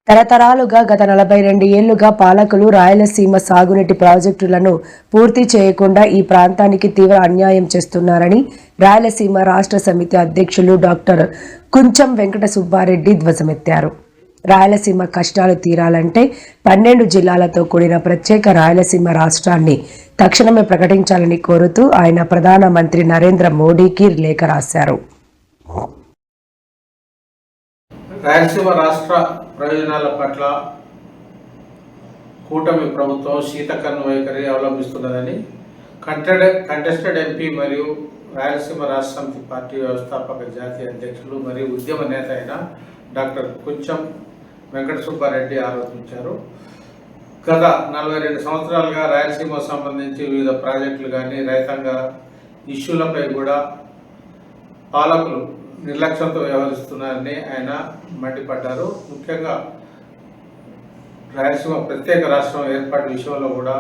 తరతరాలుగా గత 42 ఏళ్లుగా పాలకులు రాయలసీమ సాగునీటి ప్రాజెక్టులను పూర్తి చేయకుండా ఈ ప్రాంతానికి తీవ్ర అన్యాయం చేస్తున్నారని రాయలసీమ రాష్ట్ర సమితి అధ్యక్షులు డాక్టర్ కుంచం వెంకట సుబ్బారెడ్డి ధ్వజమెత్తారు. రాయలసీమ కష్టాలు తీరాలంటే 12 జిల్లాలతో కూడిన ప్రత్యేక రాయలసీమ రాష్ట్రాన్ని తక్షణమే ప్రకటించాలని కోరుతూ ఆయన ప్రధానమంత్రి నరేంద్ర మోడీకి లేఖ రాశారు. రాయలసీమ రాష్ట్ర ప్రయోజనాల పట్ల కూటమి ప్రభుత్వం శీతకన్ను వైఖరి అవలంబిస్తున్నదని కంటెస్టెడ్ ఎంపీ మరియు రాయలసీమ రాష్ట్ర సమితి పార్టీ వ్యవస్థాపక జాతీయ అధ్యక్షులు మరియు ఉద్యమ నేత అయిన డాక్టర్ కుంచం వెంకట సుబ్బారెడ్డి ఆరోపించారు. గత 42 సంవత్సరాలుగా రాయలసీమ సంబంధించి వివిధ ప్రాజెక్టులు కానీ రైతాంగ ఇష్యూలపై కూడా పాలకులు నిర్లక్ష్యంతో వ్యవహరిస్తున్నారని ఆయన మండిపడ్డారు. ముఖ్యంగా రాయలసీమ ప్రత్యేక రాష్ట్రం ఏర్పాటు విషయంలో కూడా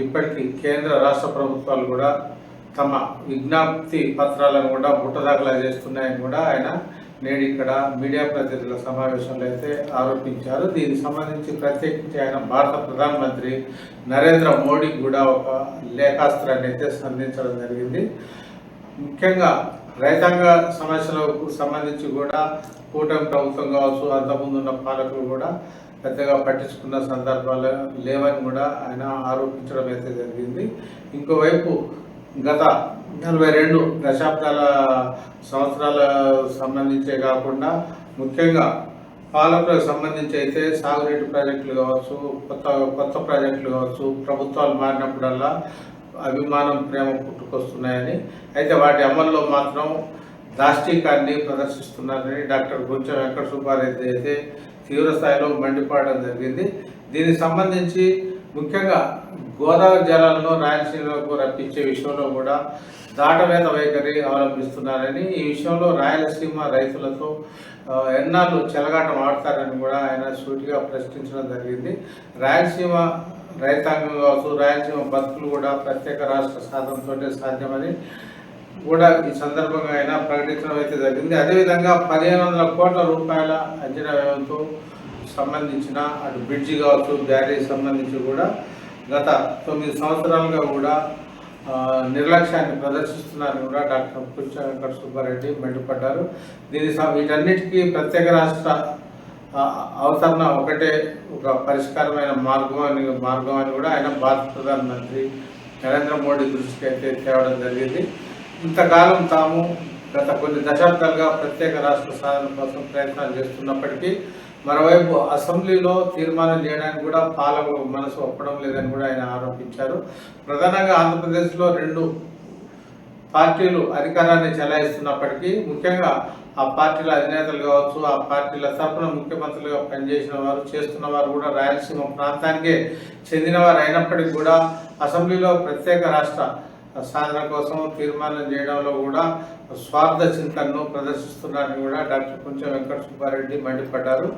ఇప్పటికీ కేంద్ర రాష్ట్ర ప్రభుత్వాలు కూడా తమ విజ్ఞప్తి పత్రాలను కూడా బుట్టదాఖలా చేస్తున్నాయని కూడా ఆయన నేడు ఇక్కడ మీడియా ప్రతినిధుల సమావేశంలో అయితే ఆరోపించారు. దీనికి సంబంధించి ప్రత్యేకించి ఆయన భారత ప్రధానమంత్రి నరేంద్ర మోడీకి కూడా ఒక లేఖాస్త్రాన్ని అయితే సంధించడం జరిగింది. ముఖ్యంగా రైతాంగ సమస్యలకు సంబంధించి కూడా కూటమి ప్రభుత్వం కావచ్చు, అంతకుముందున్న పాలకులు కూడా పెద్దగా పట్టించుకున్న సందర్భాలు లేవని కూడా ఆయన ఆరోపించడం అయితే జరిగింది. ఇంకోవైపు గత 42 దశాబ్దాల సంవత్సరాల సంబంధించే కాకుండా ముఖ్యంగా పాలకులకు సంబంధించి అయితే సాగునీటి ప్రాజెక్టులు కావచ్చు, కొత్త ప్రాజెక్టులు కావచ్చు, ప్రభుత్వాలు మారినప్పుడల్లా అభిమానం, ప్రేమ పుట్టుకొస్తున్నాయని, అయితే వాటి అమల్లో మాత్రం దాష్టీకాన్ని ప్రదర్శిస్తున్నారని డాక్టర్ కుంచం వెంకట సుబ్బారెడ్డి అయితే తీవ్ర స్థాయిలో మండిపడడం జరిగింది. దీనికి సంబంధించి ముఖ్యంగా గోదావరి జలాలను రాయలసీమకు రప్పించే విషయంలో కూడా దాటవేత వైఖరి అవలంబిస్తున్నారని, ఈ విషయంలో రాయలసీమ రైతులతో ఎన్నాళ్ళు చెలగాటం ఆడతారని కూడా ఆయన సూటిగా ప్రశ్నించడం జరిగింది. రాయలసీమ రైతాంగం కావచ్చు, రాయలసీమ బతుకులు కూడా ప్రత్యేక రాష్ట్ర సాధనతోనే సాధ్యమని కూడా ఈ సందర్భంగా ఆయన ప్రకటించడం అయితే జరిగింది. అదేవిధంగా 1500 కోట్ల రూపాయల అంచనా వ్యయంతో సంబంధించిన అటు బ్రిడ్జి కావచ్చు, బ్యారేజ్ సంబంధించి కూడా గత 9 సంవత్సరాలుగా కూడా నిర్లక్ష్యాన్ని ప్రదర్శిస్తున్నారని కూడా డాక్టర్ కుంచం వెంకట సుబ్బారెడ్డి మండిపడ్డారు. వీటన్నిటికీ ప్రత్యేక రాష్ట్ర అవతరణ ఒకటే ఒక పరిష్కారమైన మార్గం అని కూడా ఆయన భారత ప్రధానమంత్రి నరేంద్ర మోడీ దృష్టికి అయితే తేవడం జరిగింది. ఇంతకాలం తాము గత కొన్ని దశాబ్దాలుగా ప్రత్యేక రాష్ట్ర సాధన కోసం ప్రయత్నాలు చేస్తున్నప్పటికీ మరోవైపు అసెంబ్లీలో తీర్మానం చేయడానికి కూడా పాలకులకు మనసు ఒప్పడం లేదని కూడా ఆయన ఆరోపించారు. ప్రధానంగా ఆంధ్రప్రదేశ్లో 2 పార్టీలు అధికారాన్ని చెలాయిస్తున్నప్పటికీ ముఖ్యంగా ఆ పార్టీల అధినేతలు కావచ్చు, ఆ పార్టీల తరఫున ముఖ్యమంత్రులుగా పనిచేసిన వారు, చేస్తున్న వారు కూడా రాయలసీమ ప్రాంతానికే చెందినవారు అయినప్పటికీ కూడా అసెంబ్లీలో ప్రత్యేక రాష్ట్ర సాధన కోసం తీర్మానం చేయడంలో కూడా స్వార్థ చింతనను ప్రదర్శిస్తున్నారని కూడా డాక్టర్ కుంచం వెంకట సుబ్బారెడ్డి మండిపడ్డారు.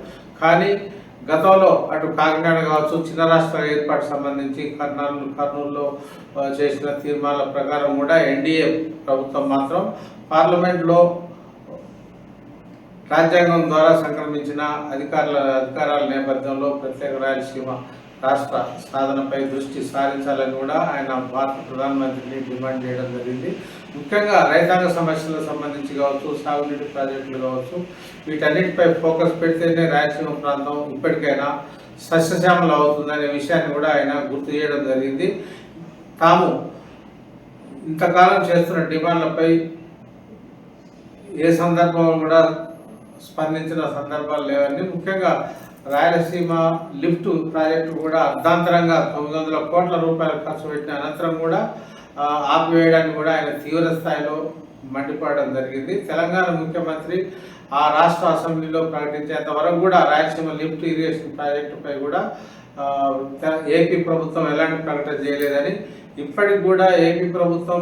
కానీ గతంలో అటు కాకినాడ కావచ్చు, చిన్న రాష్ట్రాల ఏర్పాటు సంబంధించి కర్నూలులో చేసిన తీర్మానాల ప్రకారం కూడా ఎన్డీఏ ప్రభుత్వం మాత్రం పార్లమెంట్లో రాజ్యాంగం ద్వారా సంక్రమించిన అధికారాల నేపథ్యంలో ప్రత్యేక రాయలసీమ రాష్ట్ర సాధనపై దృష్టి సారించాలని కూడా ఆయన భారత ప్రధానమంత్రిని డిమాండ్ చేయడం జరిగింది. ముఖ్యంగా రైతాంగ సమస్యలకు సంబంధించి కావచ్చు, సాగునీటి ప్రాజెక్టులు కావచ్చు, వీటన్నిటిపై ఫోకస్ పెడితేనే రాయలసీమ ప్రాంతం ఇప్పటికైనా సస్యశ్యామలం అవుతుందనే విషయాన్ని కూడా ఆయన గుర్తు చేయడం జరిగింది. తాము ఇంతకాలం చేస్తున్న డిమాండ్లపై ఏ సందర్భంలో కూడా స్పందించిన సందర్భాలు లేవని, ముఖ్యంగా రాయలసీమ లిఫ్ట్ ప్రాజెక్టు కూడా అర్ధాంతరంగా 900 కోట్ల రూపాయలు ఖర్చు పెట్టిన అనంతరం కూడా ఆపివేయడానికి కూడా ఆయన తీవ్ర స్థాయిలో మండిపడడం జరిగింది. తెలంగాణ ముఖ్యమంత్రి ఆ రాష్ట్ర అసెంబ్లీలో ప్రకటించేంత వరకు కూడా రాయలసీమ లిఫ్ట్ ఇరిగేషన్ ప్రాజెక్టుపై కూడా ఏపీ ప్రభుత్వం ఎలాంటి ప్రకటన చేయలేదని, ఇప్పటికి కూడా ఏపీ ప్రభుత్వం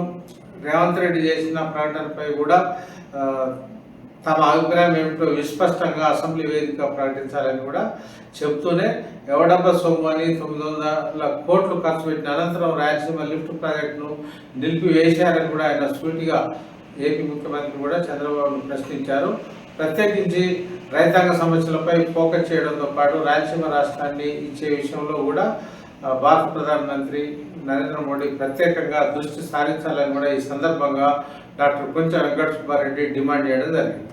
రేవంత్ రెడ్డి చేసిన ప్రకటనపై కూడా తమ అభిప్రాయం ఏమిటో విస్పష్టంగా అసెంబ్లీ వేదిక ప్రకటించాలని కూడా చెబుతూనే ఎవడబ్బ సొమ్ము అని 900 కోట్లు ఖర్చు పెట్టిన అనంతరం రాయలసీమ లిఫ్ట్ ప్రాజెక్టును నిలిపివేశారని కూడా ఆయన సూటిగా ఏపీ ముఖ్యమంత్రి కూడా చంద్రబాబును ప్రశ్నించారు. ప్రత్యేకించి రైతాంగ సమస్యలపై ఫోకస్ చేయడంతో పాటు రాయలసీమ రాష్ట్రాన్ని ఇచ్చే విషయంలో కూడా భారత ప్రధానమంత్రి నరేంద్ర మోడీ ప్రత్యేకంగా దృష్టి సారించాలని కూడా ఈ సందర్భంగా డాక్టర్ కొంచెం వెంకట సుబ్బారెడ్డి డిమాండ్ చేయడం జరిగింది.